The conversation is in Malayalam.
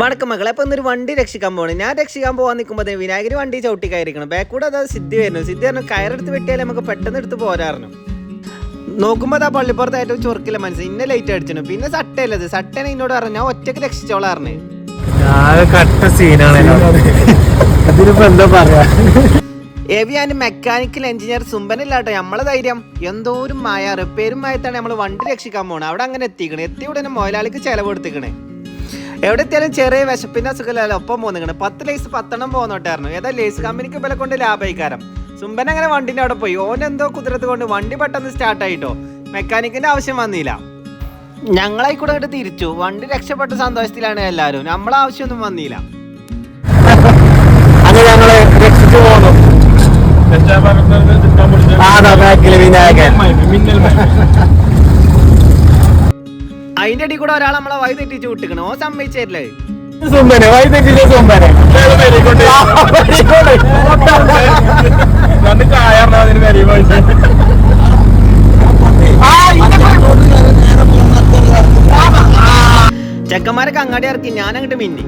വടക്കം മക്കളെ അപ്പൊ ഇന്നൊരു വണ്ടി രക്ഷിക്കാൻ പോകണം. ഞാൻ രക്ഷിക്കാൻ പോകാൻ നിൽക്കുമ്പോൾ വിനായകര് വണ്ടി ചവിട്ടി കയറിക്കണം. ബാക്കൂടെ അതായത് സിദ്ധി വരുന്നു. സിദ്ധി പറഞ്ഞു കയറെടുത്ത് വെട്ടിയാൽ നമുക്ക് പെട്ടെന്ന് എടുത്ത് പോരാറുന്നു. നോക്കുമ്പോൾ ആ പള്ളിപ്പുറത്ത് ഏറ്റവും ചൊറുക്കില്ല മനസ്സിൽ ഇന്നെ ലൈറ്റ് അടിച്ചു. പിന്നെ സട്ടയല്ലത് സട്ടേനെ എന്നോട് പറഞ്ഞു ഞാൻ ഒറ്റക്ക് രക്ഷിച്ചോളാറിന്. ഏവിയാൻ മെക്കാനിക്കൽ എഞ്ചിനീയർ സുംബനില്ലാട്ടോ നമ്മളെ ധൈര്യം. എന്തോരും മായ റിപ്പയറും ആയിട്ടാണ് നമ്മൾ വണ്ടി രക്ഷിക്കാൻ പോകണം. അവിടെ അങ്ങനെ എത്തിക്കണേ. എത്തിയ ഉടനെ മുതലാളിക്ക് ചെലവ് കൊടുത്തിക്കണേ. എവിടെ എത്തിയാലും ചെറിയ വിശപ്പിന്റെ അസുഖമല്ലോ ഒപ്പം പോന്നിക്കണേ. 10 ലേസ് 10 പോന്നോട്ടായിരുന്നു. ഏതാ ലേസ് കമ്പനിക്ക് വില കൊണ്ട് ലാഭയിക്കാരം. സുംബൻ അങ്ങനെ വണ്ടിന്റെ അവിടെ പോയി. ഓനെന്തോ കുതിരത്ത് കൊണ്ട് വണ്ടി പെട്ടെന്ന് സ്റ്റാർട്ടായിട്ടോ. മെക്കാനിക്കിന്റെ ആവശ്യം വന്നില്ല. ഞങ്ങളായിക്കൂടെ അങ്ങോട്ട് തിരിച്ചു. വണ്ടി രക്ഷപ്പെട്ട സന്തോഷത്തിലാണ് എല്ലാവരും. നമ്മളെ ആവശ്യമൊന്നും വന്നില്ല. അങ്ങനെ ഞങ്ങള് രക്ഷിച്ചു പോന്നു. അതിന്റെ അടി കൂടെ ഒരാൾ നമ്മളെ വഴി തെറ്റിച്ച് വിട്ടിക്കണോ. ഓ സമ്മതിച്ചല്ലേ സുംബനെ വഴി തെറ്റിച്ച സുംബനെ ചെക്കന്മാരൊക്കെ അങ്ങാടി ഇറക്കി. ഞാൻ അങ്ങോട്ട് മിന്നി.